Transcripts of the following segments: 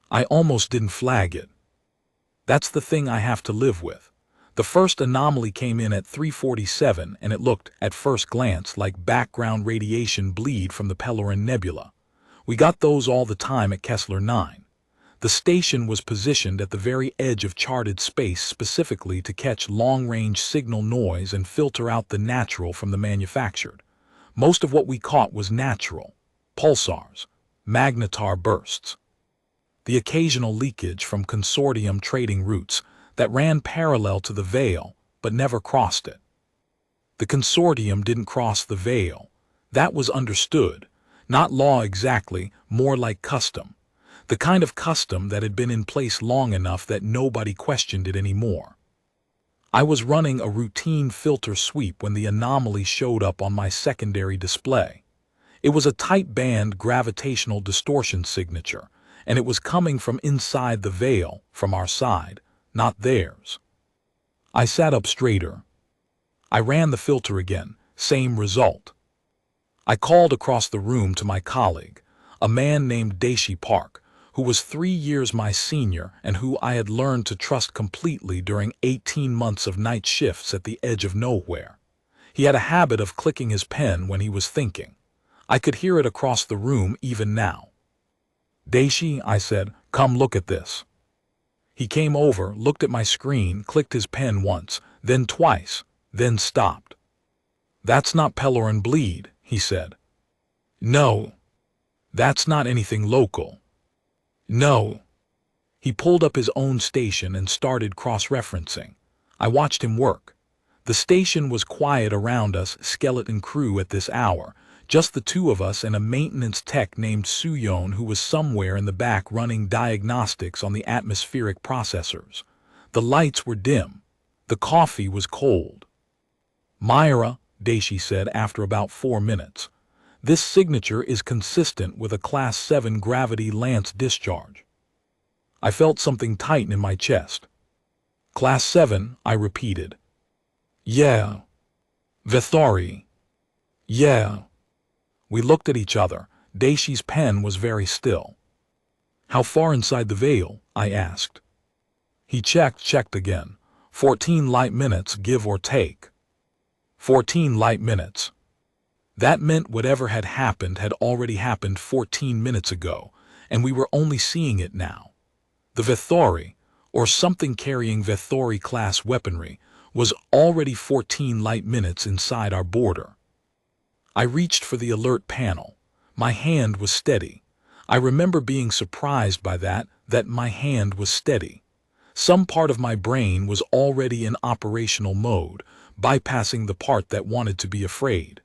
I almost didn't flag it. That's the thing I have to live with. The first anomaly came in at 3:47 and it looked, at first glance, like background radiation bleed from the Pellerin Nebula. We got those all the time at Kessler 9. The station was positioned at the very edge of charted space specifically to catch long-range signal noise and filter out the natural from the manufactured. Most of what we caught was natural. Pulsars, magnetar bursts. The occasional leakage from consortium trading routes that ran parallel to the veil but never crossed it. The consortium didn't cross the veil. That was understood. Not law exactly, more like custom. The kind of custom that had been in place long enough that nobody questioned it anymore. I was running a routine filter sweep when the anomaly showed up on my secondary display. It was a tight band gravitational distortion signature, and it was coming from inside the veil, from our side, not theirs. I sat up straighter. I ran the filter again, same result. I called across the room to my colleague, a man named Daishi Park, who was 3 years my senior and who I had learned to trust completely during 18 months of night shifts at the edge of nowhere. He had a habit of clicking his pen when he was thinking. I could hear it across the room even now. "Daishi," I said, "come look at this." He came over, looked at my screen, clicked his pen once, then twice, then stopped. "That's not Pellerin bleed," he said. "No. That's not anything local. No." He pulled up his own station and started cross-referencing. I watched him work. The station was quiet around us, skeleton crew at this hour, just the two of us and a maintenance tech named Suyon who was somewhere in the back running diagnostics on the atmospheric processors. The lights were dim. The coffee was cold. "Myra," Daishi said after about 4 minutes, "this signature is consistent with a Class 7 gravity lance discharge." I felt something tighten in my chest. "Class 7, I repeated. "Yeah." "Vethori." "Yeah." We looked at each other. Daishi's pen was very still. "How far inside the veil?" I asked. He checked again. 14 light minutes, give or take. 14 light minutes. That meant whatever had already happened 14 minutes ago, and we were only seeing it now. The Vethori, or something carrying Vethori-class weaponry, was already 14 light minutes inside our border. I reached for the alert panel. My hand was steady. I remember being surprised by that my hand was steady. Some part of my brain was already in operational mode, bypassing the part that wanted to be afraid.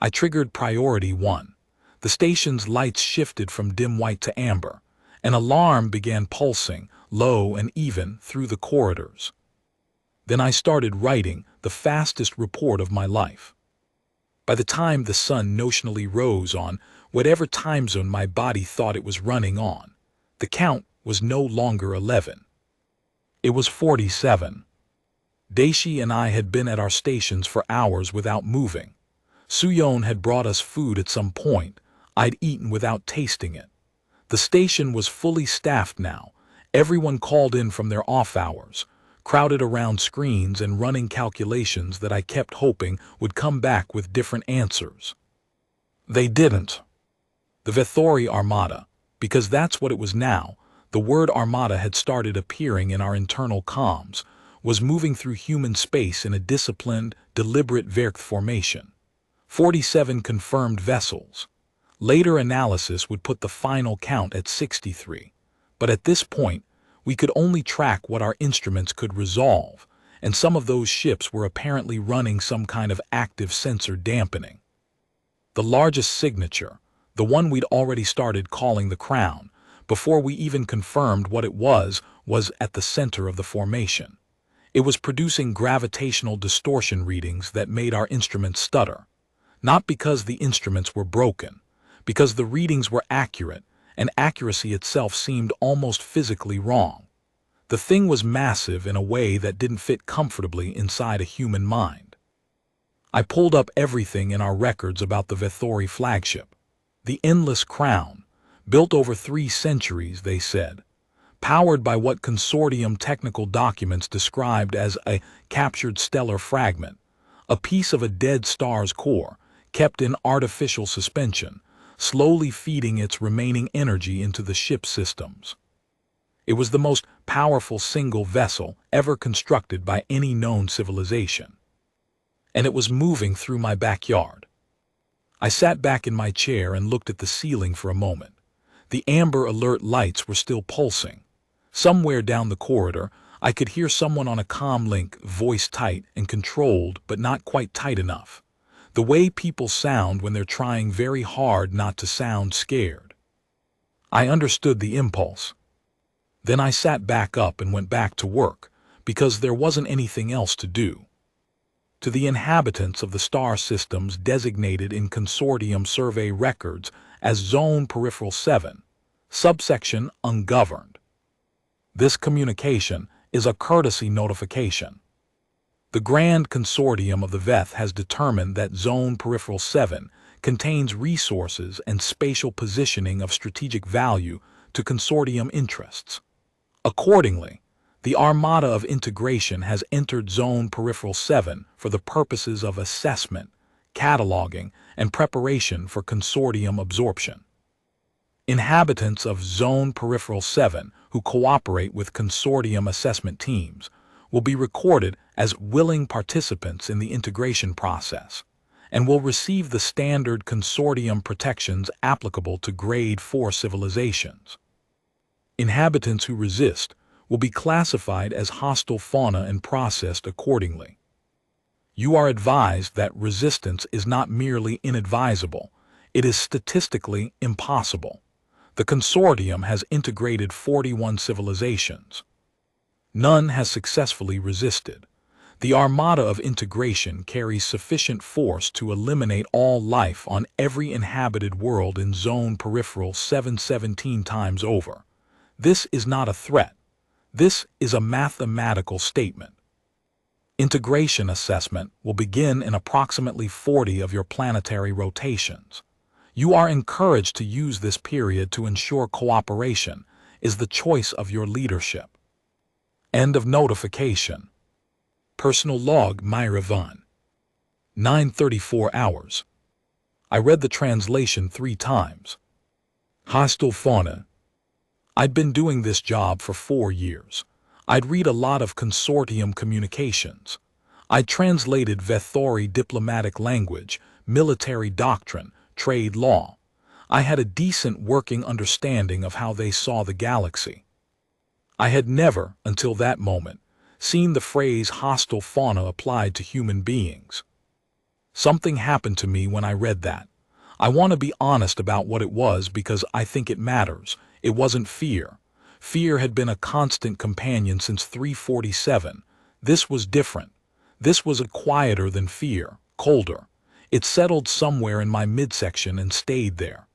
I triggered Priority 1. The station's lights shifted from dim white to amber. An alarm began pulsing, low and even, through the corridors. Then I started writing the fastest report of my life. By the time the sun notionally rose on whatever time zone my body thought it was running on, the count was no longer 11. It was 47. Daishi and I had been at our stations for hours without moving. Suyon had brought us food at some point. I'd eaten without tasting it. The station was fully staffed now. Everyone called in from their off hours, crowded around screens and running calculations that I kept hoping would come back with different answers. They didn't. The Vethori Armada, because that's what it was now, the word Armada had started appearing in our internal comms, was moving through human space in a disciplined, deliberate Werk formation. 47 confirmed vessels. Later analysis would put the final count at 63, but at this point, we could only track what our instruments could resolve, and some of those ships were apparently running some kind of active sensor dampening. The largest signature, the one we'd already started calling the Crown, before we even confirmed what it was at the center of the formation. It was producing gravitational distortion readings that made our instruments stutter. Not because the instruments were broken, because the readings were accurate, and accuracy itself seemed almost physically wrong. The thing was massive in a way that didn't fit comfortably inside a human mind. I pulled up everything in our records about the Vethori flagship. The endless crown, Built over 3 centuries, they said. Powered by what consortium technical documents described as a captured stellar fragment, a piece of a dead star's core, kept in artificial suspension, slowly feeding its remaining energy into the ship's systems. It was the most powerful single vessel ever constructed by any known civilization. And it was moving through my backyard. I sat back in my chair and looked at the ceiling for a moment. The amber alert lights were still pulsing. Somewhere down the corridor, I could hear someone on a comm link, voice tight and controlled, but not quite tight enough. The way people sound when they're trying very hard not to sound scared. I understood the impulse. Then I sat back up and went back to work, because there wasn't anything else to do. To the inhabitants of the star systems designated in consortium survey records as Zone Peripheral 7, subsection Ungoverned. This communication is a courtesy notification. The Grand Consortium of the VETH has determined that Zone Peripheral 7 contains resources and spatial positioning of strategic value to consortium interests. Accordingly, the Armada of Integration has entered Zone Peripheral 7 for the purposes of assessment, cataloging, and preparation for consortium absorption. Inhabitants of Zone Peripheral 7 who cooperate with consortium assessment teams will be recorded as willing participants in the integration process and will receive the standard consortium protections applicable to Grade 4 civilizations. Inhabitants who resist will be classified as hostile fauna and processed accordingly. You are advised that resistance is not merely inadvisable, it is statistically impossible. The consortium has integrated 41 civilizations. None has successfully resisted. The Armada of Integration carries sufficient force to eliminate all life on every inhabited world in Zone Peripheral 717 times over. This is not a threat. This is a mathematical statement. Integration assessment will begin in approximately 40 of your planetary rotations. You are encouraged to use this period to ensure cooperation is the choice of your leadership. End of notification. Personal log Myra Vaughn. 9:34 hours. I read the translation 3 times. Hostile fauna. I'd been doing this job for 4 years. I'd read a lot of consortium communications. I'd translated Vethori diplomatic language, military doctrine, trade law. I had a decent working understanding of how they saw the galaxy. I had never, until that moment, seen the phrase hostile fauna applied to human beings. Something happened to me when I read that. I want to be honest about what it was because I think it matters. It wasn't fear. Fear had been a constant companion since 347. This was different. This was quieter than fear, colder. It settled somewhere in my midsection and stayed there.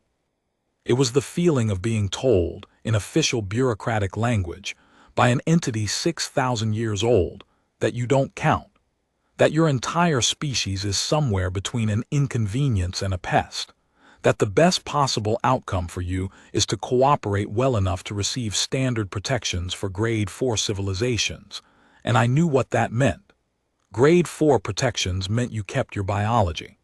It was the feeling of being told, in official bureaucratic language, by an entity 6,000 years old, that you don't count, that your entire species is somewhere between an inconvenience and a pest, that the best possible outcome for you is to cooperate well enough to receive standard protections for Grade 4 civilizations, and I knew what that meant. Grade 4 protections meant you kept your biology.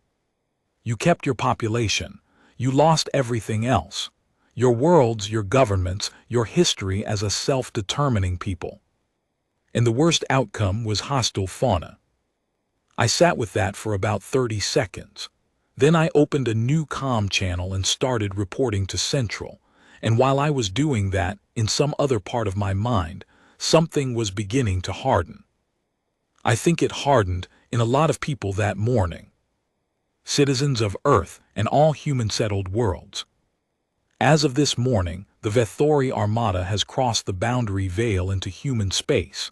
You kept your population. You lost everything else. Your worlds, your governments, your history as a self-determining people. And the worst outcome was hostile fauna. I sat with that for about 30 seconds. Then I opened a new comm channel and started reporting to Central, and while I was doing that, in some other part of my mind, something was beginning to harden. I think it hardened in a lot of people that morning. Citizens of Earth and all human-settled worlds. As of this morning, the Vethori Armada has crossed the boundary veil into human space.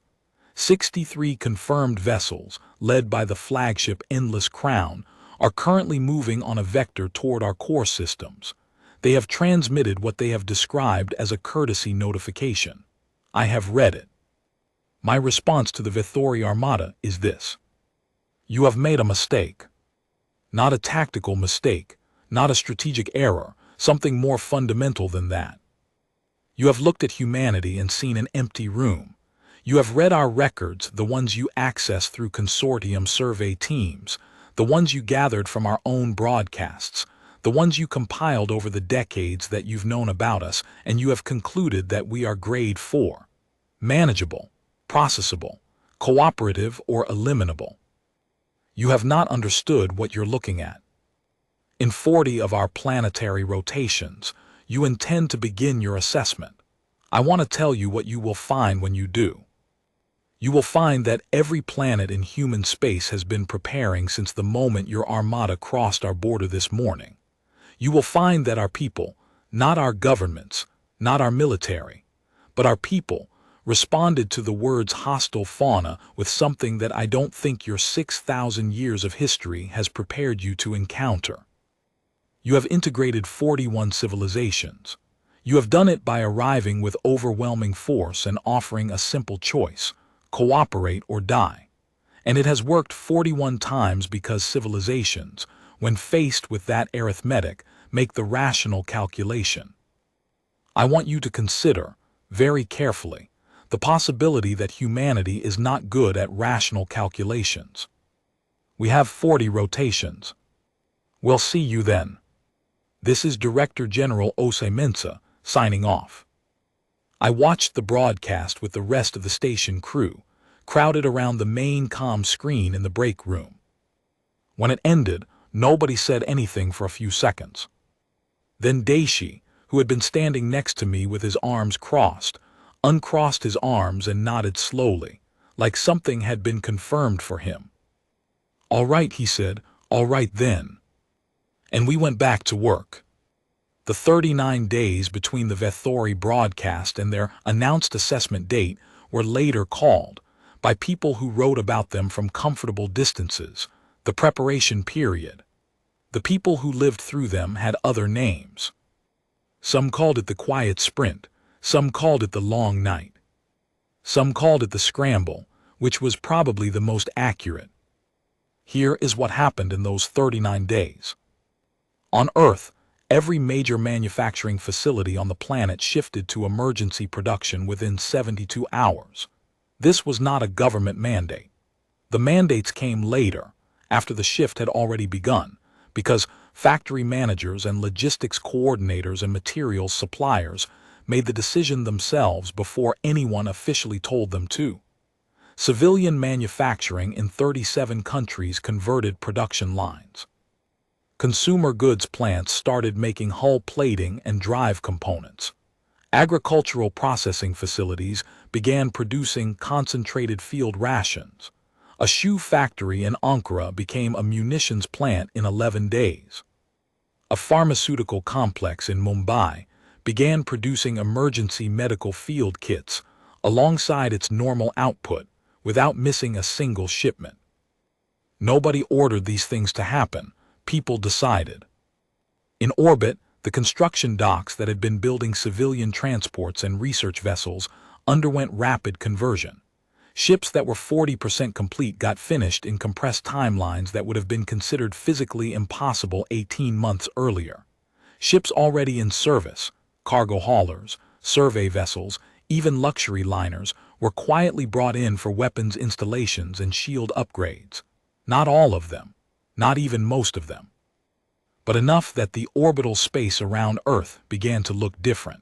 63 confirmed vessels, led by the flagship Endless Crown, are currently moving on a vector toward our core systems. They have transmitted what they have described as a courtesy notification. I have read it. My response to the Vethori Armada is this. You have made a mistake. Not a tactical mistake, not a strategic error, something more fundamental than that. You have looked at humanity and seen an empty room. You have read our records, the ones you access through consortium survey teams, the ones you gathered from our own broadcasts, the ones you compiled over the decades that you've known about us, and you have concluded that we are grade 4, manageable, processable, cooperative, or eliminable. You have not understood what you're looking at. In 40 of our planetary rotations, you intend to begin your assessment. I want to tell you what you will find when you do. You will find that every planet in human space has been preparing since the moment your armada crossed our border this morning. You will find that our people, not our governments, not our military, but our people, responded to the words hostile fauna with something that I don't think your 6,000 years of history has prepared you to encounter. You have integrated 41 civilizations. You have done it by arriving with overwhelming force and offering a simple choice: cooperate or die. And it has worked 41 times because civilizations, when faced with that arithmetic, make the rational calculation. I want you to consider, very carefully, the possibility that humanity is not good at rational calculations. We have 40 rotations. We'll see you then. This is Director General Ose Mensa, signing off. I watched the broadcast with the rest of the station crew, crowded around the main comm screen in the break room. When it ended, nobody said anything for a few seconds. Then Daishi, who had been standing next to me with his arms crossed, uncrossed his arms and nodded slowly, like something had been confirmed for him. "All right," he said, "all right then." And we went back to work. The 39 days between the Vethori broadcast and their announced assessment date were later called, by people who wrote about them from comfortable distances, the preparation period. The people who lived through them had other names. Some called it the quiet sprint, some called it the long night. Some called it the scramble, which was probably the most accurate. Here is what happened in those 39 days. On Earth, every major manufacturing facility on the planet shifted to emergency production within 72 hours. This was not a government mandate. The mandates came later, after the shift had already begun, because factory managers and logistics coordinators and materials suppliers made the decision themselves before anyone officially told them to. Civilian manufacturing in 37 countries converted production lines. Consumer goods plants started making hull plating and drive components. Agricultural processing facilities began producing concentrated field rations. A shoe factory in Ankara became a munitions plant in 11 days. A pharmaceutical complex in Mumbai began producing emergency medical field kits alongside its normal output without missing a single shipment. Nobody ordered these things to happen. People decided. In orbit, the construction docks that had been building civilian transports and research vessels underwent rapid conversion. Ships that were 40% complete got finished in compressed timelines that would have been considered physically impossible 18 months earlier. Ships already in service, cargo haulers, survey vessels, even luxury liners, were quietly brought in for weapons installations and shield upgrades. Not all of them, not even most of them, but enough that the orbital space around Earth began to look different.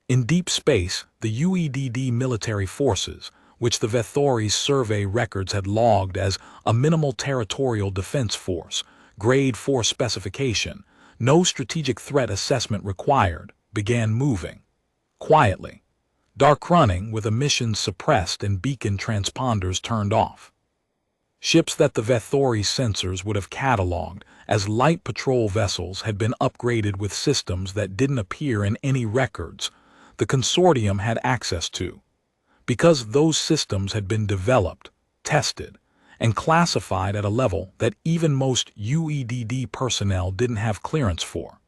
In deep space, the UEDD military forces, which the Vethori's survey records had logged as a minimal territorial defense force, grade 4 specification, no strategic threat assessment required, began moving. Quietly. Dark running with emissions suppressed and beacon transponders turned off. Ships that the Vethori's sensors would have cataloged as light patrol vessels had been upgraded with systems that didn't appear in any records the consortium had access to, because those systems had been developed, tested, and classified at a level that even most UEDD personnel didn't have clearance for.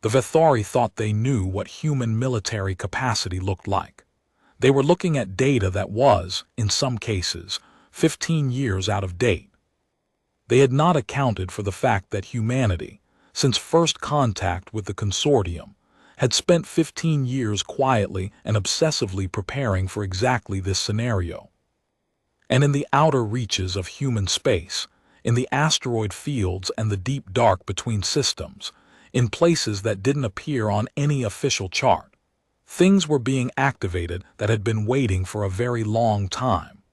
The Vethori thought they knew what human military capacity looked like. They were looking at data that was, in some cases, 15 years out of date. They had not accounted for the fact that humanity, since first contact with the consortium, had spent 15 years quietly and obsessively preparing for exactly this scenario. And in the outer reaches of human space, in the asteroid fields and the deep dark between systems, in places that didn't appear on any official chart, things were being activated that had been waiting for a very long time.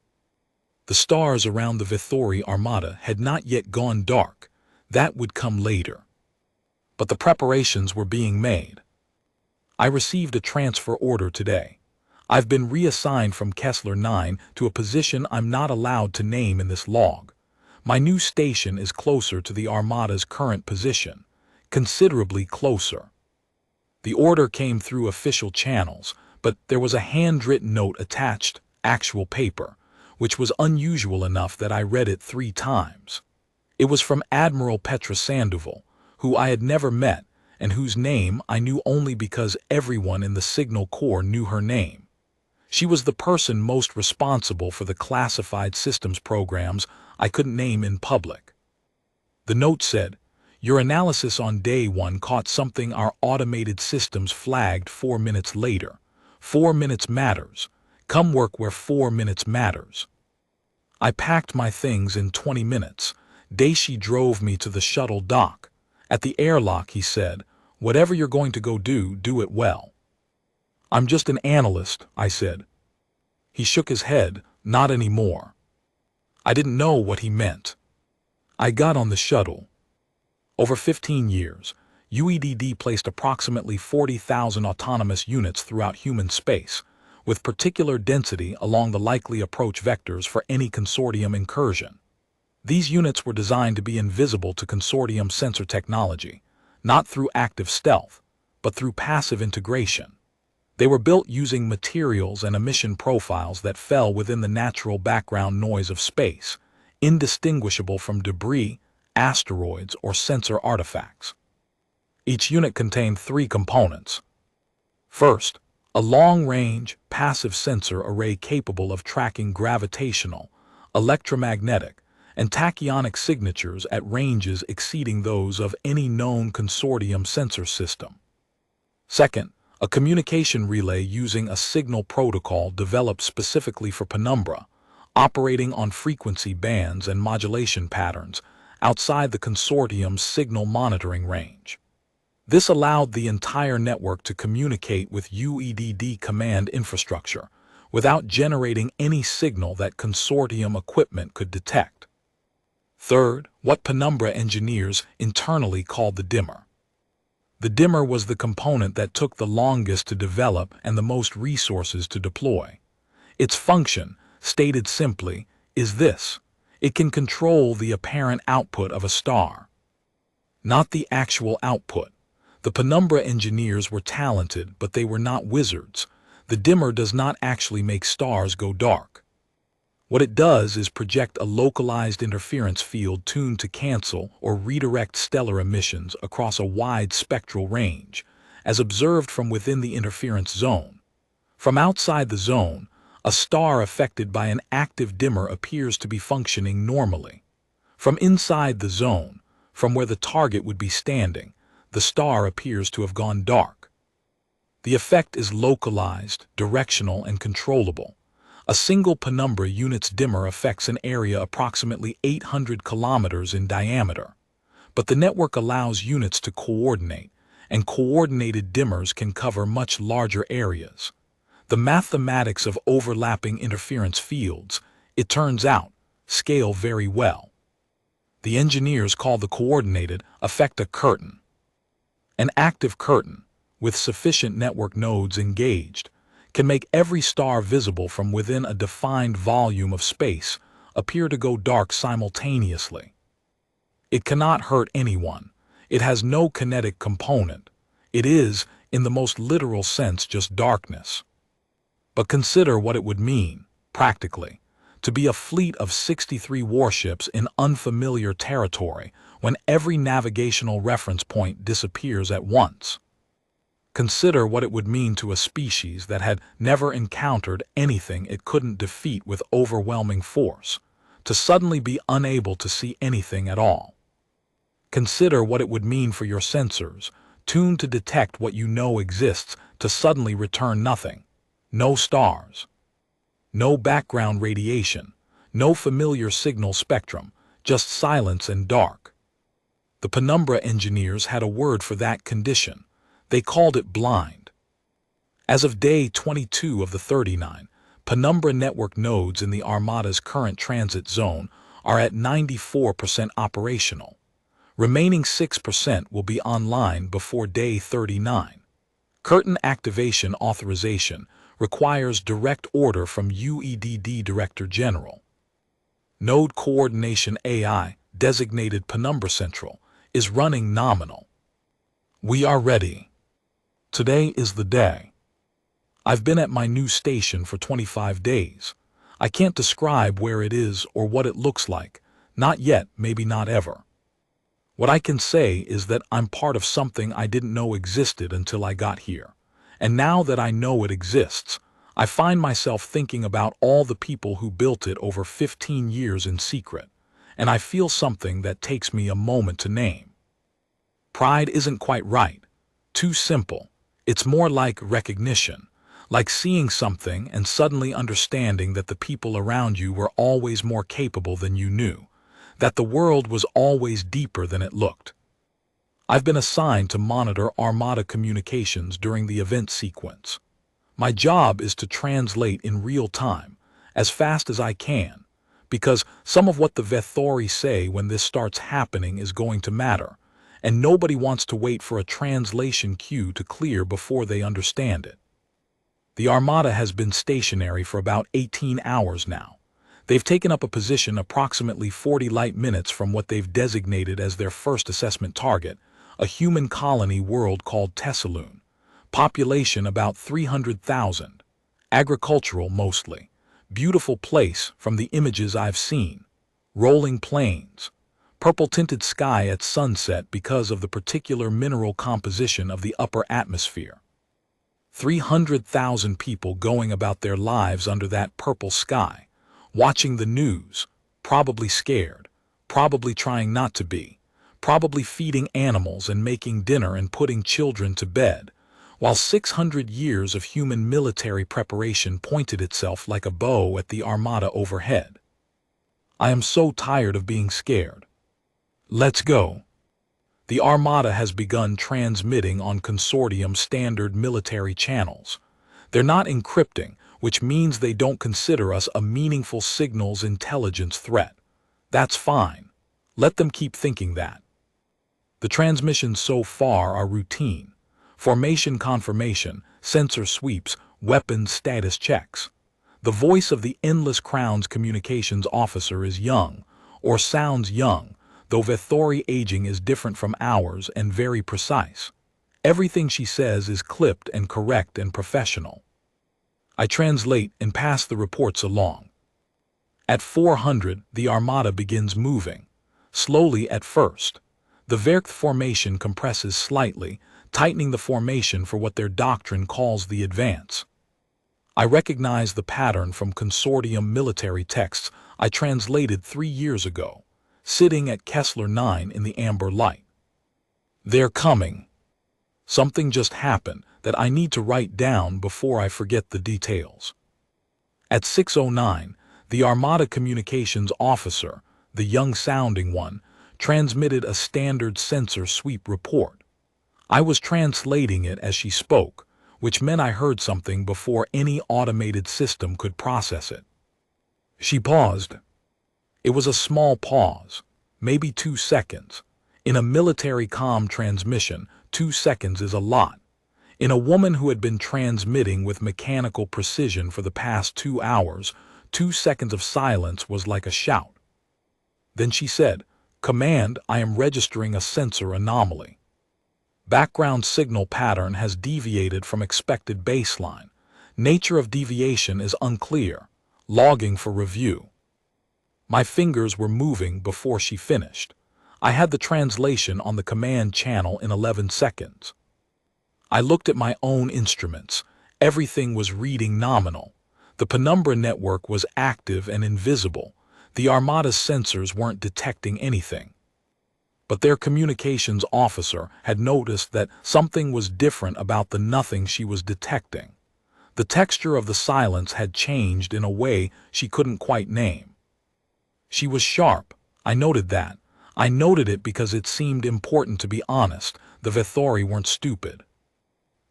The stars around the Vithori Armada had not yet gone dark. That would come later. But the preparations were being made. I received a transfer order today. I've been reassigned from Kessler 9 to a position I'm not allowed to name in this log. My new station is closer to the Armada's current position, considerably closer. The order came through official channels, but there was a handwritten note attached, actual paper, which was unusual enough that I read it 3 times. It was from Admiral Petra Sandoval, who I had never met and whose name I knew only because everyone in the Signal Corps knew her name. She was the person most responsible for the classified systems programs I couldn't name in public. The note said, "Your analysis on day 1 caught something our automated systems flagged 4 minutes later. 4 minutes matters. Come work where 4 minutes matters." I packed my things in 20 minutes. Daishi drove me to the shuttle dock. At the airlock, he said, "Whatever you're going to go do it well." "I'm just an analyst," I said. He shook his head, "Not anymore." I didn't know what he meant. I got on the shuttle. Over 15 years, UEDD placed approximately 40,000 autonomous units throughout human space, with particular density along the likely approach vectors for any consortium incursion. These units were designed to be invisible to consortium sensor technology, not through active stealth, but through passive integration. They were built using materials and emission profiles that fell within the natural background noise of space, indistinguishable from debris, asteroids, or sensor artifacts. Each unit contained 3 components. First, a long-range, passive sensor array capable of tracking gravitational, electromagnetic, and tachyonic signatures at ranges exceeding those of any known consortium sensor system. Second, a communication relay using a signal protocol developed specifically for Penumbra, operating on frequency bands and modulation patterns outside the consortium's signal monitoring range. This allowed the entire network to communicate with UEDD command infrastructure without generating any signal that consortium equipment could detect. Third, what Penumbra engineers internally called the dimmer. The dimmer was the component that took the longest to develop and the most resources to deploy. Its function, stated simply, is this: it can control the apparent output of a star. Not the actual output. The Penumbra engineers were talented, but they were not wizards. The dimmer does not actually make stars go dark. What it does is project a localized interference field tuned to cancel or redirect stellar emissions across a wide spectral range, as observed from within the interference zone. From outside the zone, a star affected by an active dimmer appears to be functioning normally. From inside the zone, from where the target would be standing, the star appears to have gone dark. The effect is localized, directional, and controllable. A single Penumbra unit's dimmer affects an area approximately 800 kilometers in diameter. But the network allows units to coordinate, and coordinated dimmers can cover much larger areas. The mathematics of overlapping interference fields, it turns out, scale very well. The engineers call the coordinated effect a curtain. An active curtain, with sufficient network nodes engaged, can make every star visible from within a defined volume of space appear to go dark simultaneously. It cannot hurt anyone. It has no kinetic component. It is, in the most literal sense, just darkness. But consider what it would mean, practically, to be a fleet of 63 warships in unfamiliar territory when every navigational reference point disappears at once. Consider what it would mean to a species that had never encountered anything it couldn't defeat with overwhelming force, to suddenly be unable to see anything at all. Consider what it would mean for your sensors, tuned to detect what you know exists, to suddenly return nothing. No stars. No background radiation. No familiar signal spectrum. Just silence and dark. The Penumbra engineers had a word for that condition. They called it blind. As of day 22 of the 39, Penumbra network nodes in the Armada's current transit zone are at 94% operational. Remaining 6% will be online before day 39. Curtain activation authorization requires direct order from UEDD Director General. Node Coordination AI, designated Penumbra Central, is running nominal. We are ready. Today is the day. I've been at my new station for 25 days. I can't describe where it is or what it looks like. Not yet, maybe not ever. What I can say is that I'm part of something I didn't know existed until I got here. And now that I know it exists, I find myself thinking about all the people who built it over 15 years in secret, and I feel something that takes me a moment to name. Pride isn't quite right. Too simple. It's more like recognition, like seeing something and suddenly understanding that the people around you were always more capable than you knew, that the world was always deeper than it looked. I've been assigned to monitor Armada communications during the event sequence. My job is to translate in real time, as fast as I can, because some of what the Vethori say when this starts happening is going to matter, and nobody wants to wait for a translation queue to clear before they understand it. The Armada has been stationary for about 18 hours now. They've taken up a position approximately 40 light minutes from what they've designated as their first assessment target, a human colony world called Tessaloon. Population about 300,000. Agricultural mostly. Beautiful place from the images I've seen. Rolling plains. Purple-tinted sky at sunset because of the particular mineral composition of the upper atmosphere. 300,000 people going about their lives under that purple sky, watching the news, probably scared, probably trying not to be, probably feeding animals and making dinner and putting children to bed, while 600 years of human military preparation pointed itself like a bow at the Armada overhead. I am so tired of being scared. Let's go. The Armada has begun transmitting on consortium standard military channels. They're not encrypting, which means they don't consider us a meaningful signals intelligence threat. That's fine. Let them keep thinking that. The transmissions so far are routine. Formation confirmation, sensor sweeps, weapons status checks. The voice of the Endless Crown's communications officer is young, or sounds young, though Vethori aging is different from ours and very precise. Everything she says is clipped and correct and professional. I translate and pass the reports along. At 400, the Armada begins moving. Slowly at first. The Verth formation compresses slightly, tightening the formation for what their doctrine calls the advance. I recognize the pattern from consortium military texts I translated 3 years ago, sitting at Kessler 9 in the amber light. They're coming. Something just happened that I need to write down before I forget the details. At 6:09, the Armada communications officer, the young-sounding one, transmitted a standard sensor sweep report. I was translating it as she spoke, which meant I heard something before any automated system could process it. She paused. It was a small pause, maybe 2 seconds. In a military comm transmission, 2 seconds is a lot. In a woman who had been transmitting with mechanical precision for the past 2 hours, 2 seconds of silence was like a shout. Then she said, "Command, I am registering a sensor anomaly. Background signal pattern has deviated from expected baseline. Nature of deviation is unclear. Logging for review." My fingers were moving before she finished. I had the translation on the command channel in 11 seconds. I looked at my own instruments. Everything was reading nominal. The Penumbra network was active and invisible. The Armada's sensors weren't detecting anything. but their communications officer had noticed that something was different about the nothing she was detecting. The texture of the silence had changed in a way she couldn't quite name. She was sharp. I noted that. I noted it because it seemed important to be honest. The Vethori weren't stupid.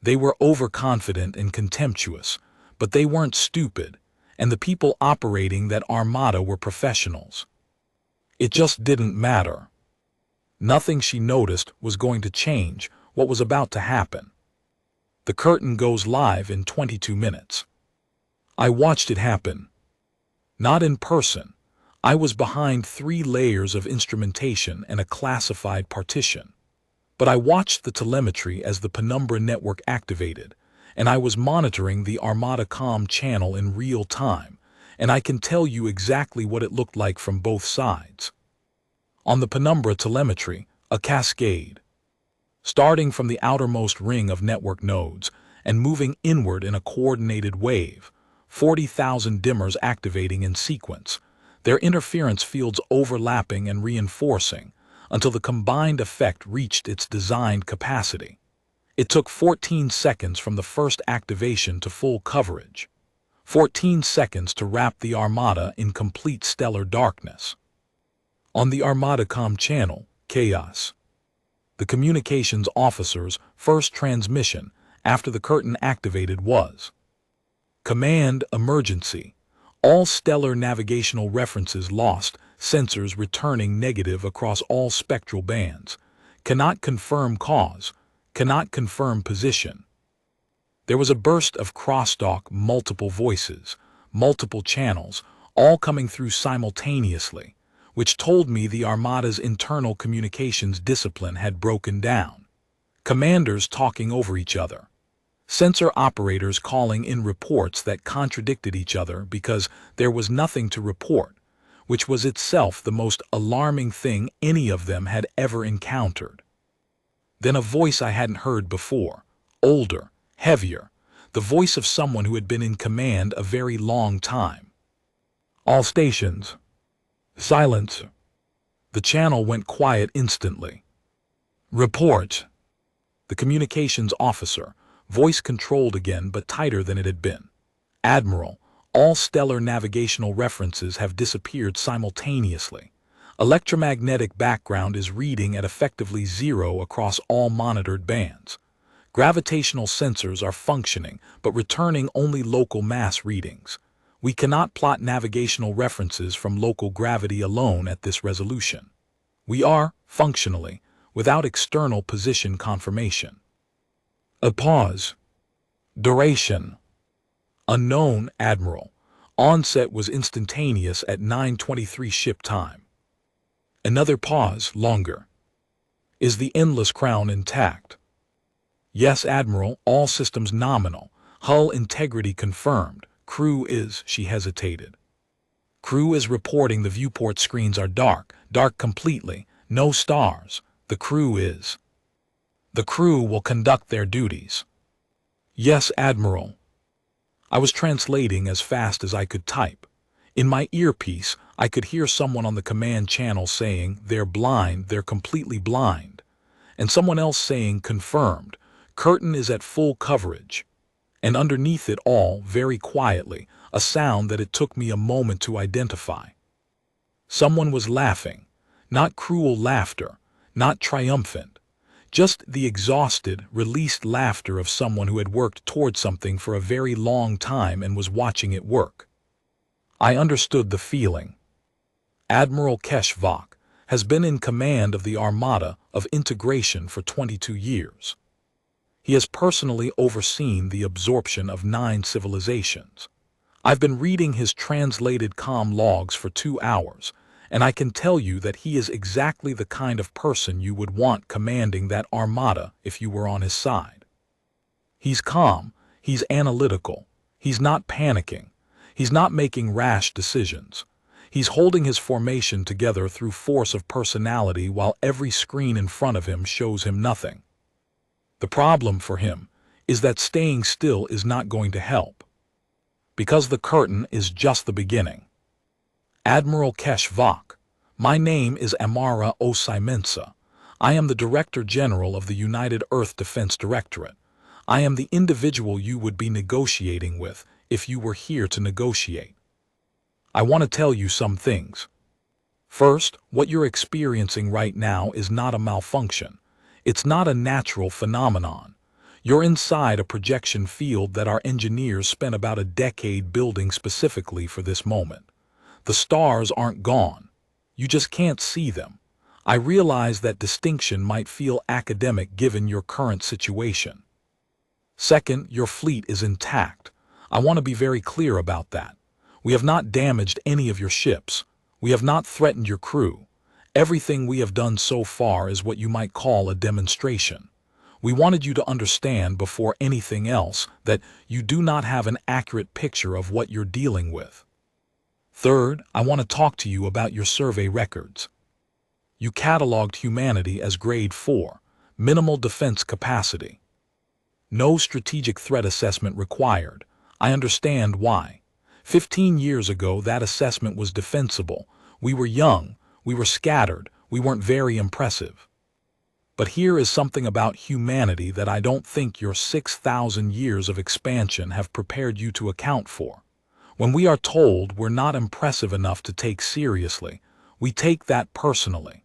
They were overconfident and contemptuous, but they weren't stupid, and the people operating that armada were professionals. It just didn't matter. Nothing she noticed was going to change what was about to happen. The curtain goes live in 22 minutes. I watched it happen. Not in person. I was behind 3 layers of instrumentation and a classified partition. But I watched the telemetry as the Penumbra network activated, and I was monitoring the Armada comm channel in real time, and I can tell you exactly what it looked like from both sides. On the Penumbra telemetry, a cascade. Starting from the outermost ring of network nodes and moving inward in a coordinated wave, 40,000 dimmers activating in sequence, their interference fields overlapping and reinforcing until the combined effect reached its designed capacity. It took 14 seconds from the first activation to full coverage. 14 seconds to wrap the Armada in complete stellar darkness. On the Armada comm channel, chaos. The communications officer's first transmission after the curtain activated was: Command emergency. All stellar navigational references lost, sensors returning negative across all spectral bands. Cannot confirm cause, cannot confirm position. There was a burst of crosstalk, multiple voices, multiple channels, all coming through simultaneously, which told me the Armada's internal communications discipline had broken down. Commanders talking over each other. Sensor operators calling in reports that contradicted each other because there was nothing to report, which was itself the most alarming thing any of them had ever encountered. Then a voice I hadn't heard before, older, heavier, the voice of someone who had been in command a very long time. All stations. Silence. The channel went quiet instantly. Report. The communications officer, voice controlled again but tighter than it had been. Admiral, all stellar navigational references have disappeared simultaneously. Electromagnetic background is reading at effectively 0 across all monitored bands. Gravitational sensors are functioning but returning only local mass readings. We cannot plot navigational references from local gravity alone at this resolution. We are, functionally, without external position confirmation. A pause. Duration. Unknown, Admiral. Onset was instantaneous at 9:23 ship time. Another pause, longer. Is the endless crown intact? Yes, Admiral, all systems nominal. Hull integrity confirmed. Crew is, she hesitated. Crew is reporting the viewport screens are dark, dark completely, no stars. The crew is. The crew will conduct their duties. Yes, Admiral. I was translating as fast as I could type. In my earpiece, I could hear someone on the command channel saying, they're blind, they're completely blind. And someone else saying, confirmed, curtain is at full coverage. And underneath it all, very quietly, a sound that it took me a moment to identify. Someone was laughing, not cruel laughter, not triumphant, just the exhausted, released laughter of someone who had worked toward something for a very long time and was watching it work. I understood the feeling. Admiral HFY has been in command of the Armada of Integration for 22 years. He has personally overseen the absorption of 9 civilizations. I've been reading his translated comm logs for 2 hours, and I can tell you that he is exactly the kind of person you would want commanding that armada if you were on his side. He's calm, he's analytical, he's not panicking, he's not making rash decisions. He's holding his formation together through force of personality while every screen in front of him shows him nothing. The problem for him is that staying still is not going to help. Because the curtain is just the beginning. Admiral HFY, my name is Amara Osimensa. I am the Director General of the United Earth Defense Directorate. I am the individual you would be negotiating with if you were here to negotiate. I want to tell you some things. First, what you're experiencing right now is not a malfunction. It's not a natural phenomenon. You're inside a projection field that our engineers spent about a decade building specifically for this moment. The stars aren't gone. You just can't see them. I realize that distinction might feel academic given your current situation. Second, your fleet is intact. I want to be very clear about that. We have not damaged any of your ships. We have not threatened your crew. Everything we have done so far is what you might call a demonstration. We wanted you to understand before anything else that you do not have an accurate picture of what you're dealing with. Third, I want to talk to you about your survey records. You cataloged humanity as grade 4, minimal defense capacity. No strategic threat assessment required. I understand why. 15 years ago, that assessment was defensible. We were young, we were scattered, we weren't very impressive. But here is something about humanity that I don't think your 6,000 years of expansion have prepared you to account for. When we are told we're not impressive enough to take seriously, we take that personally.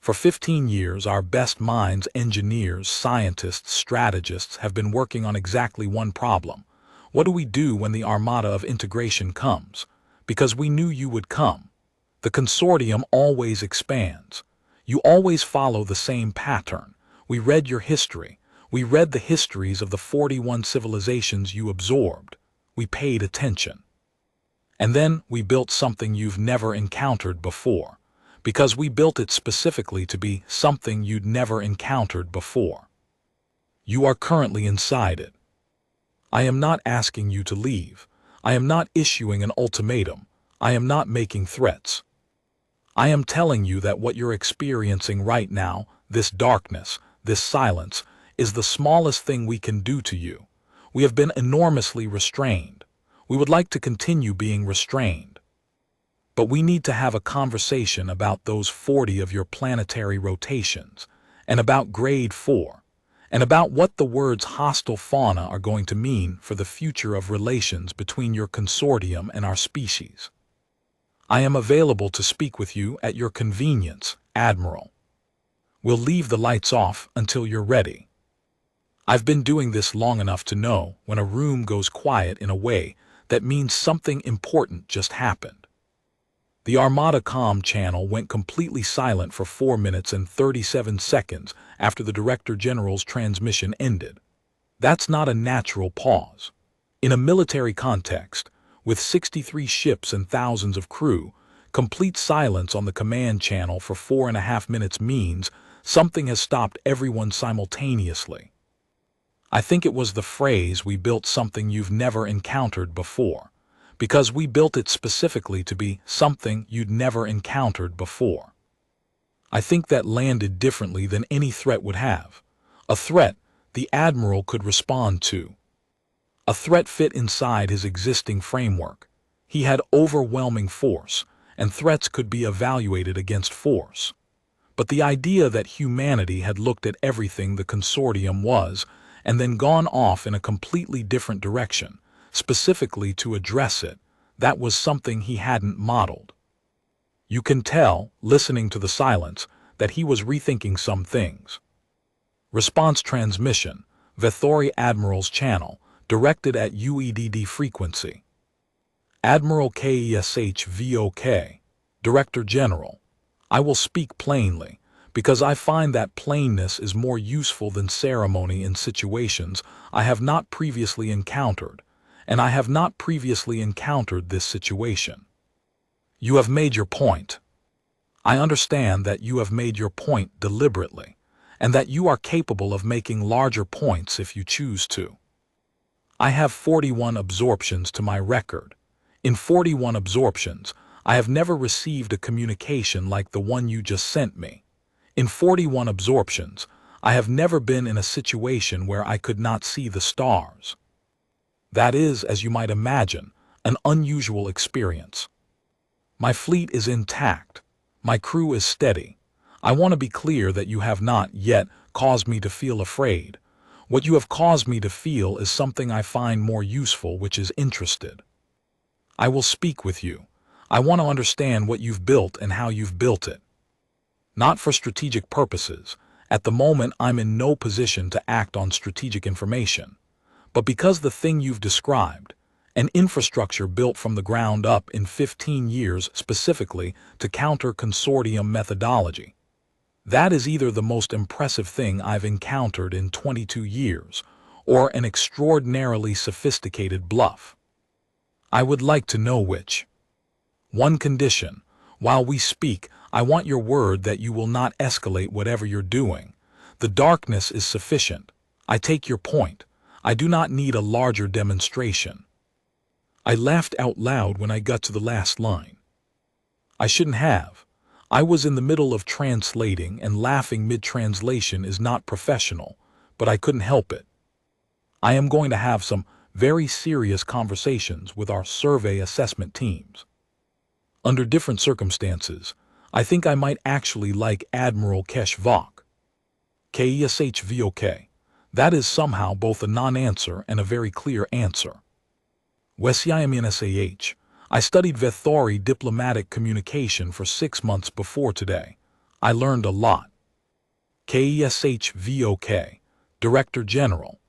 For 15 years, our best minds, engineers, scientists, strategists have been working on exactly one problem. What do we do when the armada of integration comes? Because we knew you would come. The consortium always expands. You always follow the same pattern. We read your history. We read the histories of the 41 civilizations you absorbed. We paid attention. And then we built something you've never encountered before. Because we built it specifically to be something you'd never encountered before. You are currently inside it. I am not asking you to leave. I am not issuing an ultimatum. I am not making threats. I am telling you that what you're experiencing right now, this darkness, this silence, is the smallest thing we can do to you. We have been enormously restrained. We would like to continue being restrained. But we need to have a conversation about those 40 of your planetary rotations, and about grade 4, and about what the words hostile fauna are going to mean for the future of relations between your consortium and our species. I am available to speak with you at your convenience, Admiral. We'll leave the lights off until you're ready. I've been doing this long enough to know when a room goes quiet in a way that means something important just happened. The Armada comm channel went completely silent for 4 minutes and 37 seconds after the Director General's transmission ended. That's not a natural pause. In a military context, with 63 ships and thousands of crew, complete silence on the command channel for 4.5 minutes means something has stopped everyone simultaneously. I think it was the phrase, "We built something you've never encountered before," because we built it specifically to be something you'd never encountered before. I think that landed differently than any threat would have. A threat the Admiral could respond to. A threat fit inside his existing framework. He had overwhelming force, and threats could be evaluated against force. But the idea that humanity had looked at everything the consortium was, and then gone off in a completely different direction, specifically to address it, that was something he hadn't modeled. You can tell, listening to the silence, that he was rethinking some things. Response transmission, Vethori Admiral's channel, directed at UEDD frequency. Admiral KESHVOK, Director General. I will speak plainly, because I find that plainness is more useful than ceremony in situations I have not previously encountered, and I have not previously encountered this situation. You have made your point. I understand that you have made your point deliberately, and that you are capable of making larger points if you choose to. I have 41 absorptions to my record. In 41 absorptions, I have never received a communication like the one you just sent me. In 41 absorptions, I have never been in a situation where I could not see the stars. That is, as you might imagine, an unusual experience. My fleet is intact. My crew is steady. I want to be clear that you have not yet caused me to feel afraid. What you have caused me to feel is something I find more useful, which is interested. I will speak with you. I want to understand what you've built and how you've built it. Not for strategic purposes. At the moment, I'm in no position to act on strategic information. But because the thing you've described, an infrastructure built from the ground up in 15 years specifically to counter consortium methodology, that is either the most impressive thing I've encountered in 22 years, or an extraordinarily sophisticated bluff. I would like to know which. One condition. While we speak, I want your word that you will not escalate whatever you're doing. The darkness is sufficient. I take your point. I do not need a larger demonstration. I laughed out loud when I got to the last line. I shouldn't have. I was in the middle of translating, and laughing mid-translation is not professional, but I couldn't help it. I am going to have some very serious conversations with our survey assessment teams. Under different circumstances, I think I might actually like Admiral Keshvok. Keshvok. That is somehow both a non-answer and a very clear answer. Wesiaminsh. I studied Vethori diplomatic communication for 6 months before today. I learned a lot. Keshvok. Director General.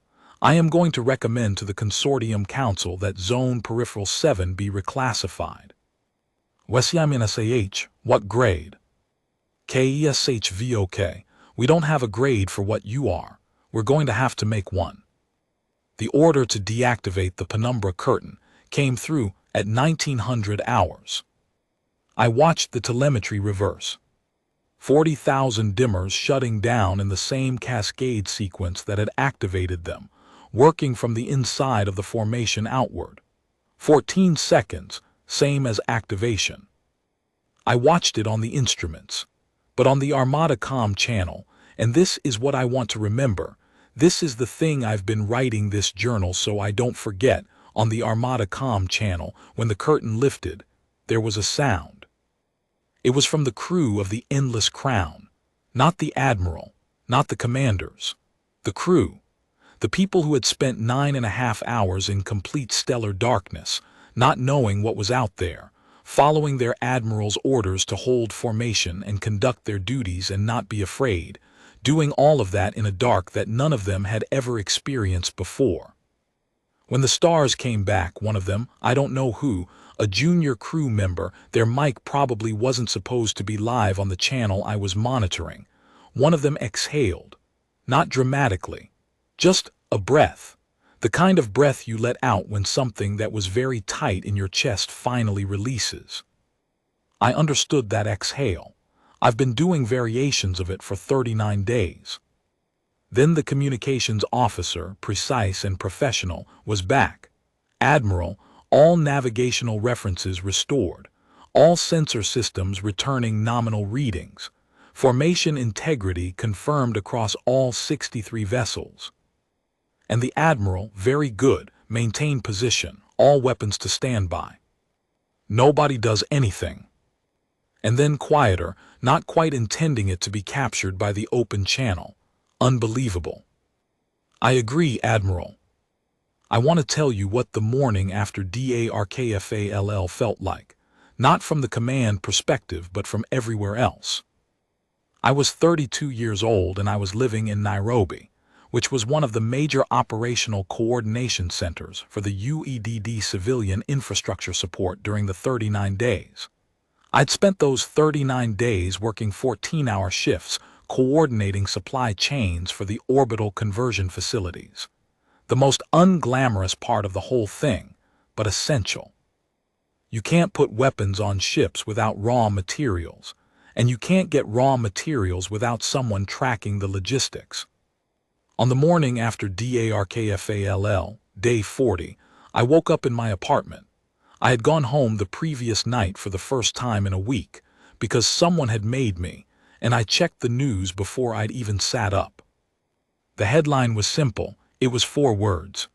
I am going to recommend to the Consortium Council that Zone Peripheral 7 be reclassified. Wesiaminsh. What grade? Keshvok. We don't have a grade for what you are. We're going to have to make one. The order to deactivate the penumbra curtain came through at 1900 hours. I watched the telemetry reverse. 40,000 dimmers shutting down in the same cascade sequence that had activated them, working from the inside of the formation outward. 14 seconds, same as activation. I watched it on the instruments, but on the Armada comm channel, and this is what I want to remember. This is the thing I've been writing this journal so I don't forget. On the Armada comm channel, when the curtain lifted, there was a sound. It was from the crew of the Endless Crown, not the Admiral, not the commanders. The crew, the people who had spent 9.5 hours in complete stellar darkness, not knowing what was out there, following their Admiral's orders to hold formation and conduct their duties and not be afraid, doing all of that in a dark that none of them had ever experienced before. When the stars came back, one of them, I don't know who, a junior crew member, their mic probably wasn't supposed to be live on the channel I was monitoring. One of them exhaled. Not dramatically. Just a breath. The kind of breath you let out when something that was very tight in your chest finally releases. I understood that exhale. I've been doing variations of it for 39 days. Then the communications officer, precise and professional, was back. Admiral, all navigational references restored, all sensor systems returning nominal readings, formation integrity confirmed across all 63 vessels. And the Admiral, very good, maintained position, all weapons to standby. Nobody does anything. And then quieter, not quite intending it to be captured by the open channel. Unbelievable. I agree, Admiral. I want to tell you what the morning after DARKFALL felt like, not from the command perspective but from everywhere else. I was 32 years old and I was living in Nairobi, which was one of the major operational coordination centers for the UEDD civilian infrastructure support during the 39 days. I'd spent those 39 days working 14-hour shifts coordinating supply chains for the orbital conversion facilities. The most unglamorous part of the whole thing, but essential. You can't put weapons on ships without raw materials, and you can't get raw materials without someone tracking the logistics. On the morning after DARKFALL, day 40, I woke up in my apartment. I had gone home the previous night for the first time in a week because someone had made me, and I checked the news before I'd even sat up. The headline was simple. It was 4 words.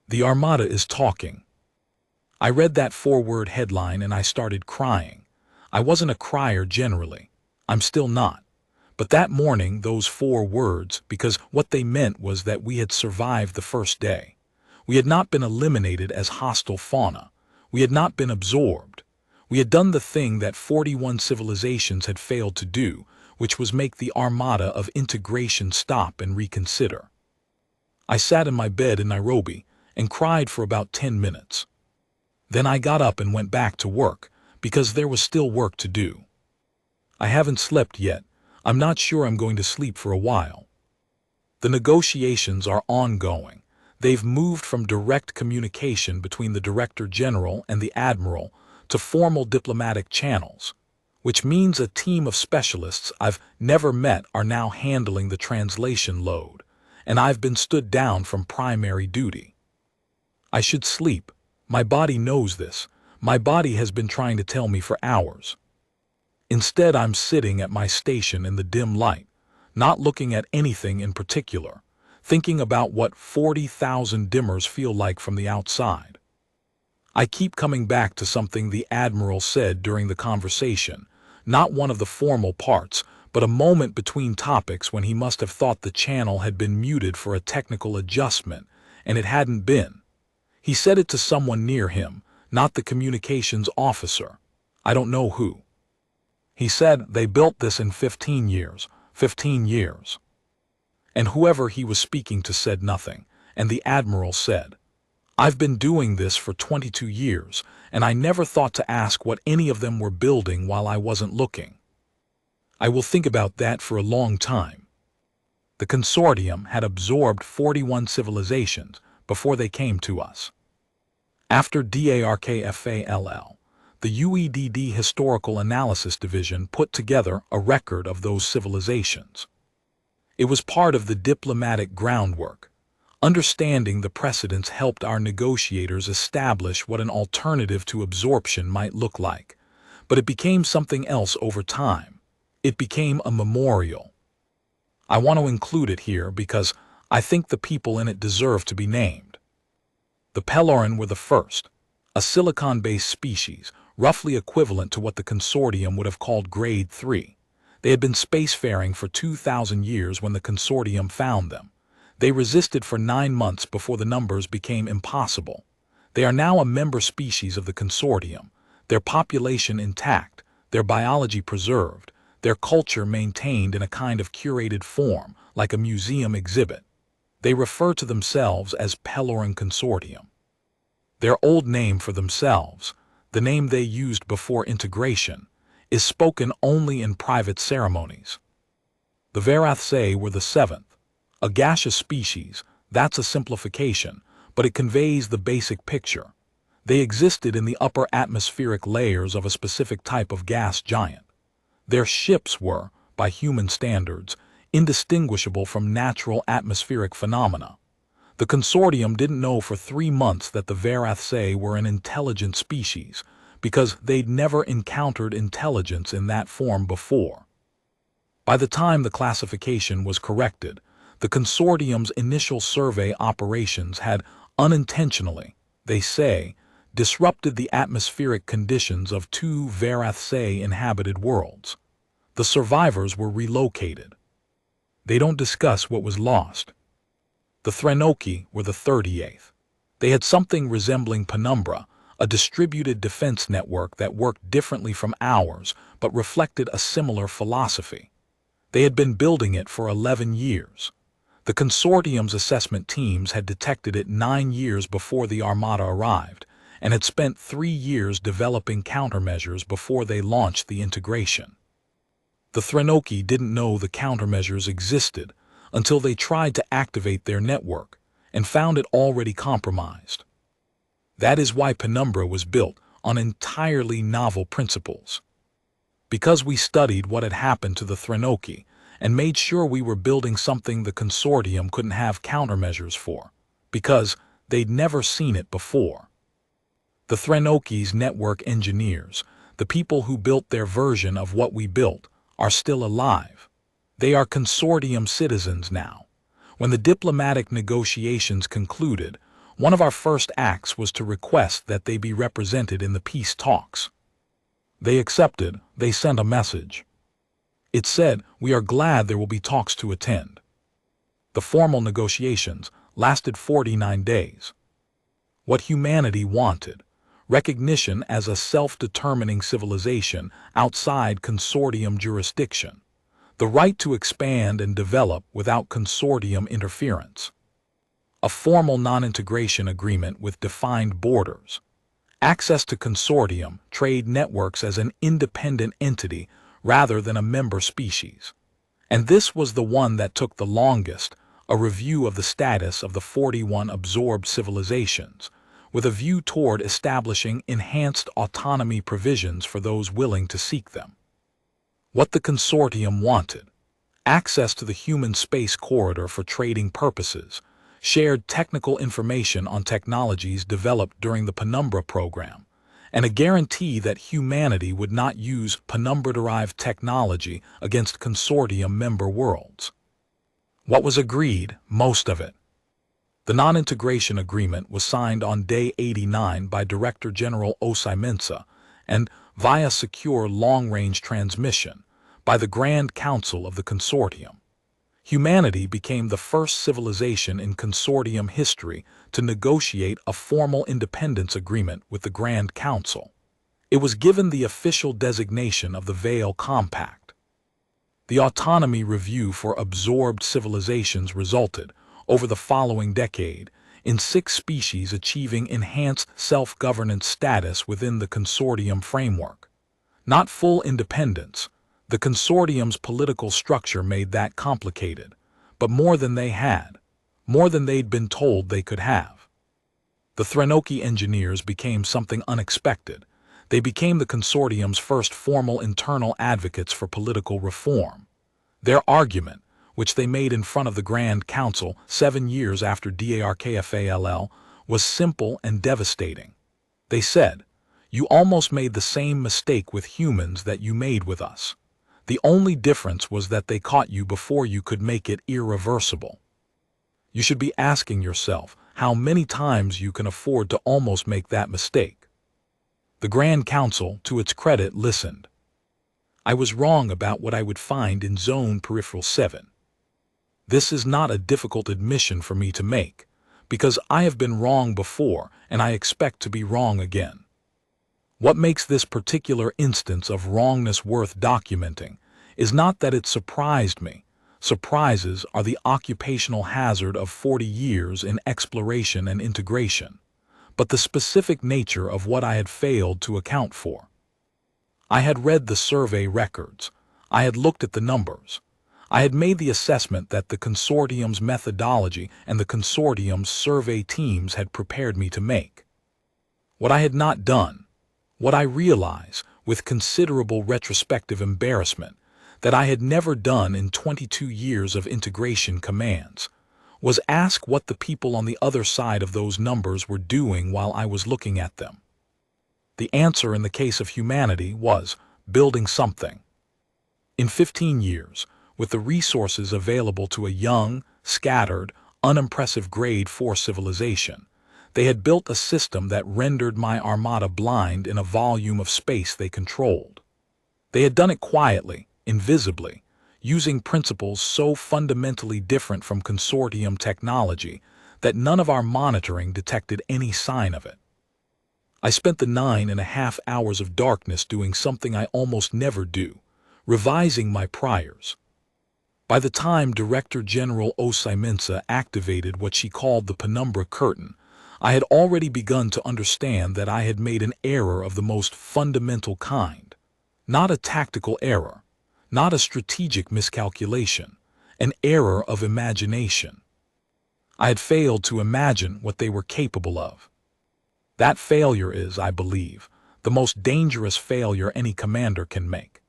The Armada is talking. I read that 4-word headline and I started crying. I wasn't a crier generally. I'm still not. But that morning, those 4 words, because what they meant was that we had survived the first day. We had not been eliminated as hostile fauna. We had not been absorbed. We had done the thing that 41 civilizations had failed to do, which was make the armada of integration stop and reconsider. I sat in my bed in Nairobi and cried for about 10 minutes. Then I got up and went back to work, because there was still work to do. I haven't slept yet. I'm not sure I'm going to sleep for a while. The negotiations are ongoing. They've moved from direct communication between the Director General and the Admiral to formal diplomatic channels, which means a team of specialists I've never met are now handling the translation load, and I've been stood down from primary duty. I should sleep. My body knows this. My body has been trying to tell me for hours. Instead, I'm sitting at my station in the dim light, not looking at anything in particular, thinking about what 40,000 dimmers feel like from the outside. I keep coming back to something the Admiral said during the conversation, not one of the formal parts, but a moment between topics when he must have thought the channel had been muted for a technical adjustment, and it hadn't been. He said it to someone near him, not the communications officer. I don't know who. He said, they built this in 15 years. 15 years. And whoever he was speaking to said nothing, and the Admiral said, I've been doing this for 22 years, and I never thought to ask what any of them were building while I wasn't looking. I will think about that for a long time. The consortium had absorbed 41 civilizations before they came to us. After DARKFALL, the UEDD Historical Analysis Division put together a record of those civilizations. It was part of the diplomatic groundwork. Understanding the precedents helped our negotiators establish what an alternative to absorption might look like, but it became something else over time. It became a memorial. I want to include it here because I think the people in it deserve to be named. The Peloran were the first, a silicon-based species, roughly equivalent to what the consortium would have called Grade 3. They had been spacefaring for 2,000 years when the consortium found them. They resisted for 9 months before the numbers became impossible. They are now a member species of the consortium, their population intact, their biology preserved, their culture maintained in a kind of curated form, like a museum exhibit. They refer to themselves as Peloran Consortium. Their old name for themselves, the name they used before integration, is spoken only in private ceremonies. The Verathsei were the 7th, a gaseous species. That's a simplification, but it conveys the basic picture. They existed in the upper atmospheric layers of a specific type of gas giant. Their ships were, by human standards, indistinguishable from natural atmospheric phenomena. The consortium didn't know for 3 months that the Verathsei were an intelligent species, because they'd never encountered intelligence in that form before. By the time the classification was corrected, the consortium's initial survey operations had unintentionally, they say, disrupted the atmospheric conditions of 2 Verathsei inhabited worlds. The survivors were relocated. They don't discuss what was lost. The Threnoki were the 38th. They had something resembling Penumbra, a distributed defense network that worked differently from ours but reflected a similar philosophy. They had been building it for 11 years. The consortium's assessment teams had detected it 9 years before the Armada arrived and had spent 3 years developing countermeasures before they launched the integration. The Threnoki didn't know the countermeasures existed until they tried to activate their network and found it already compromised. That is why Penumbra was built on entirely novel principles. Because we studied what had happened to the Threnoki and made sure we were building something the consortium couldn't have countermeasures for, because they'd never seen it before. The Threnoki's network engineers, the people who built their version of what we built, are still alive. They are consortium citizens now. When the diplomatic negotiations concluded, one of our first acts was to request that they be represented in the peace talks. They accepted. They sent a message. It said, "We are glad there will be talks to attend." The formal negotiations lasted 49 days. What humanity wanted: recognition as a self-determining civilization outside consortium jurisdiction, the right to expand and develop without consortium interference, a formal non-integration agreement with defined borders, access to consortium trade networks as an independent entity rather than a member species. And this was the one that took the longest, a review of the status of the 41 absorbed civilizations, with a view toward establishing enhanced autonomy provisions for those willing to seek them. What the consortium wanted: access to the human space corridor for trading purposes, shared technical information on technologies developed during the Penumbra program, and a guarantee that humanity would not use Penumbra-derived technology against consortium member worlds. What was agreed? Most of it. The non-integration agreement was signed on day 89 by Director General HFY Sci-Fi and, via secure long-range transmission, by the Grand Council of the Consortium. Humanity became the first civilization in consortium history to negotiate a formal independence agreement with the Grand Council. It was given the official designation of the Veil Compact. The autonomy review for absorbed civilizations resulted, over the following decade, in 6 species achieving enhanced self-governance status within the consortium framework. Not full independence. The consortium's political structure made that complicated, but more than they had, more than they'd been told they could have. The Threnoki engineers became something unexpected. They became the consortium's first formal internal advocates for political reform. Their argument, which they made in front of the Grand Council 7 years after DARKFALL, was simple and devastating. They said, "You almost made the same mistake with humans that you made with us. The only difference was that they caught you before you could make it irreversible. You should be asking yourself how many times you can afford to almost make that mistake." The Grand Council, to its credit, listened. I was wrong about what I would find in Zone Peripheral 7. This is not a difficult admission for me to make, because I have been wrong before and I expect to be wrong again. What makes this particular instance of wrongness worth documenting is not that it surprised me. Surprises are the occupational hazard of 40 years in exploration and integration, but the specific nature of what I had failed to account for. I had read the survey records. I had looked at the numbers. I had made the assessment that the consortium's methodology and the consortium's survey teams had prepared me to make. What I had not done, what I realize, with considerable retrospective embarrassment, that I had never done in 22 years of integration commands, was ask what the people on the other side of those numbers were doing while I was looking at them. The answer in the case of humanity was building something. In 15 years, with the resources available to a young, scattered, unimpressive Grade 4 civilization, they had built a system that rendered my armada blind in a volume of space they controlled. They had done it quietly, invisibly, using principles so fundamentally different from consortium technology that none of our monitoring detected any sign of it. I spent the 9.5 hours of darkness doing something I almost never do, revising my priors. By the time Director General HFY Sci-Fi activated what she called the Penumbra Curtain, I had already begun to understand that I had made an error of the most fundamental kind. Not a tactical error, not a strategic miscalculation, an error of imagination. I had failed to imagine what they were capable of. That failure is, I believe, the most dangerous failure any commander can make.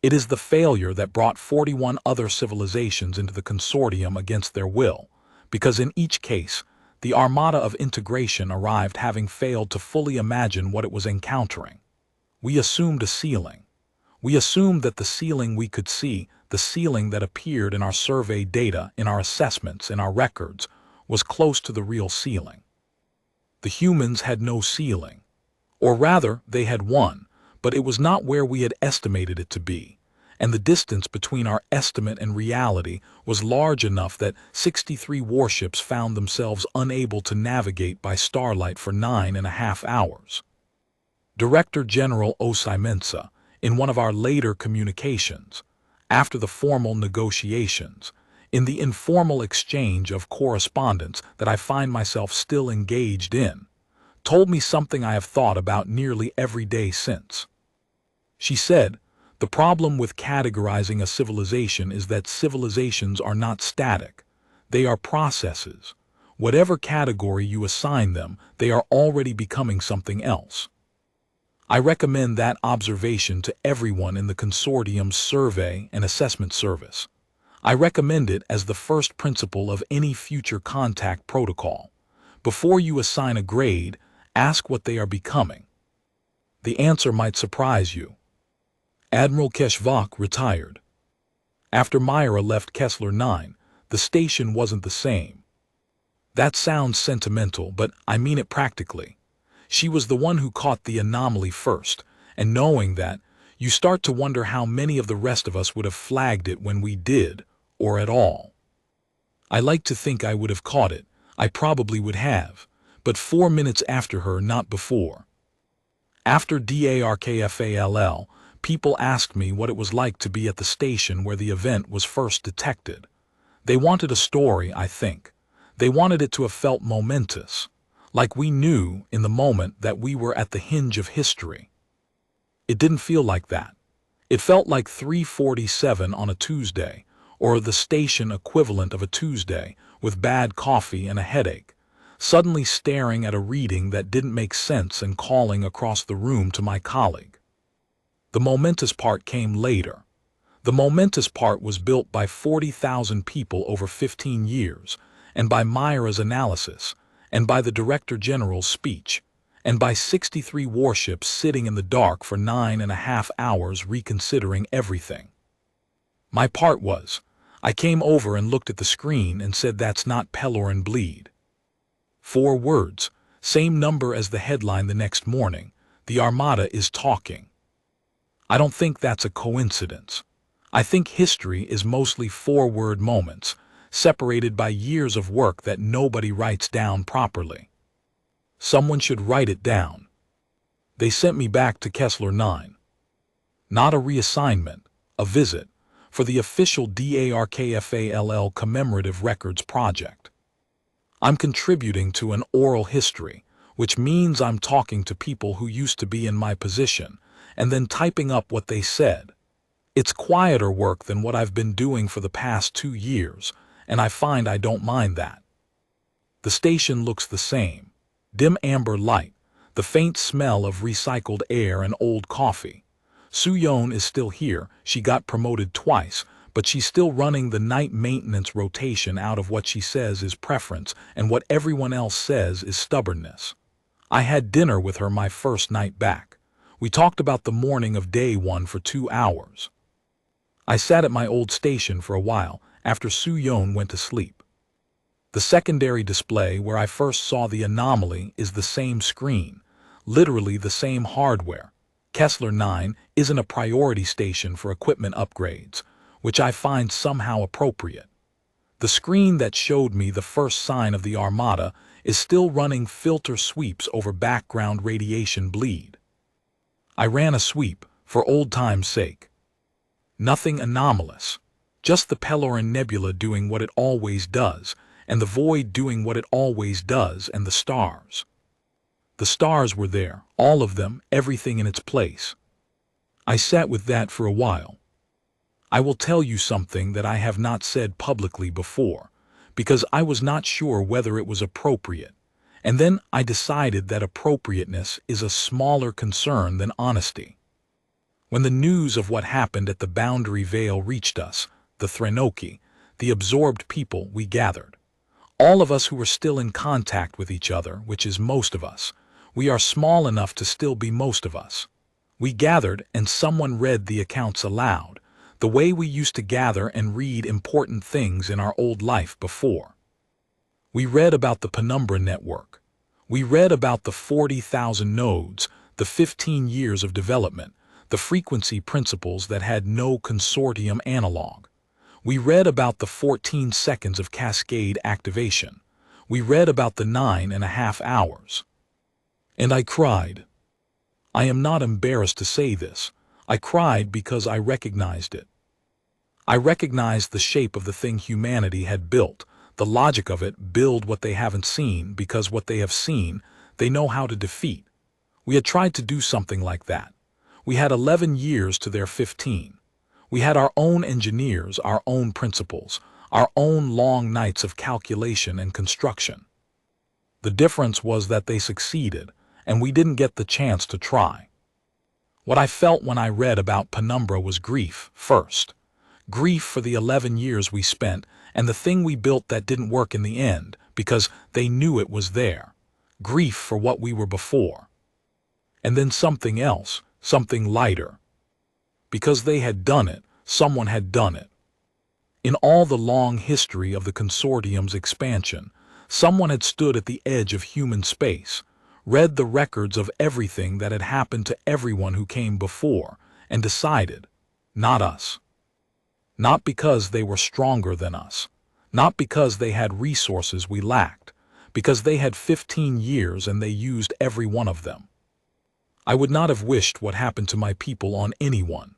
It is the failure that brought 41 other civilizations into the consortium against their will, because in each case, the armada of integration arrived having failed to fully imagine what it was encountering. We assumed a ceiling. We assumed that the ceiling we could see, the ceiling that appeared in our survey data, in our assessments, in our records, was close to the real ceiling. The humans had no ceiling. Or rather, they had one, but it was not where we had estimated it to be, and the distance between our estimate and reality was large enough that 63 warships found themselves unable to navigate by starlight for 9.5 hours. Director General Osei Mensa, in one of our later communications, after the formal negotiations, in the informal exchange of correspondence that I find myself still engaged in, told me something I have thought about nearly every day since. She said, "The problem with categorizing a civilization is that civilizations are not static. They are processes. Whatever category you assign them, they are already becoming something else." I recommend that observation to everyone in the consortium's survey and assessment service. I recommend it as the first principle of any future contact protocol. Before you assign a grade, ask what they are becoming. The answer might surprise you. Admiral Keshvak retired. After Myra left Kessler 9, the station wasn't the same. That sounds sentimental, but I mean it practically. She was the one who caught the anomaly first, and knowing that, you start to wonder how many of the rest of us would have flagged it when we did, or at all. I like to think I would have caught it. I probably would have, but 4 minutes after her, not before. After DARKFALL, people asked me what it was like to be at the station where the event was first detected. They wanted a story, I think. They wanted it to have felt momentous, like we knew in the moment that we were at the hinge of history. It didn't feel like that. It felt like 3:47 on a Tuesday, or the station equivalent of a Tuesday, with bad coffee and a headache, suddenly staring at a reading that didn't make sense and calling across the room to my colleague. The momentous part came later. The momentous part was built by 40,000 people over 15 years, and by Myra's analysis, and by the Director General's speech, and by 63 warships sitting in the dark for 9.5 hours reconsidering everything. My part was, I came over and looked at the screen and said, "That's not Peloran bleed." 4 words, same number as the headline the next morning, "The Armada is talking." I don't think that's a coincidence. I think history is mostly 4-word moments, separated by years of work that nobody writes down properly. Someone should write it down. They sent me back to Kessler 9. Not a reassignment, a visit, for the official DARKFALL Commemorative Records Project. I'm contributing to an oral history, which means I'm talking to people who used to be in my position, and then typing up what they said. It's quieter work than what I've been doing for the past 2 years, and I find I don't mind that. The station looks the same. Dim amber light, the faint smell of recycled air and old coffee. Soo-yeon is still here. She got promoted twice, but she's still running the night maintenance rotation out of what she says is preference and what everyone else says is stubbornness. I had dinner with her my first night back. We talked about the morning of day 1 for 2 hours. I sat at my old station for a while after Soo-yeon went to sleep. The secondary display where I first saw the anomaly is the same screen, literally the same hardware. Kessler 9 isn't a priority station for equipment upgrades, which I find somehow appropriate. The screen that showed me the first sign of the Armada is still running filter sweeps over background radiation bleed. I ran a sweep, for old time's sake. Nothing anomalous, just the Peloran Nebula doing what it always does, and the void doing what it always does, and the stars. The stars were there, all of them, everything in its place. I sat with that for a while. I will tell you something that I have not said publicly before, because I was not sure whether it was appropriate, and then I decided that appropriateness is a smaller concern than honesty. When the news of what happened at the Boundary Veil reached us, the Threnoki, the absorbed people, we gathered. All of us who were still in contact with each other, which is most of us. We are small enough to still be most of us. We gathered and someone read the accounts aloud, the way we used to gather and read important things in our old life before. We read about the Penumbra network. We read about the 40,000 nodes, the 15 years of development, the frequency principles that had no consortium analog. We read about the 14 seconds of cascade activation. We read about the 9.5 hours. And I cried. I am not embarrassed to say this. I cried because I recognized it. I recognized the shape of the thing humanity had built, the logic of it: build what they haven't seen, because what they have seen, they know how to defeat. We had tried to do something like that. We had 11 years to their 15. We had our own engineers, our own principles, our own long nights of calculation and construction. The difference was that they succeeded, and we didn't get the chance to try. What I felt when I read about Penumbra was grief, first. Grief for the 11 years we spent and the thing we built that didn't work in the end because they knew it was there. Grief for what we were before. And then something else, something lighter. Because they had done it, someone had done it. In all the long history of the consortium's expansion, someone had stood at the edge of human space, read the records of everything that had happened to everyone who came before, and decided, not us. Not because they were stronger than us, not because they had resources we lacked, because they had 15 years and they used every one of them. I would not have wished what happened to my people on anyone,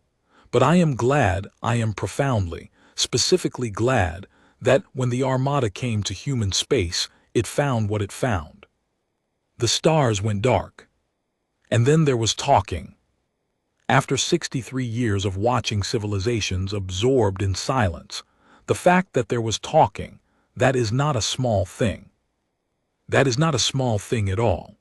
but I am glad, I am profoundly, specifically glad, that when the Armada came to human space, it found what it found. The stars went dark. And then there was talking. After 63 years of watching civilizations absorbed in silence, the fact that there was talking, that is not a small thing. That is not a small thing at all.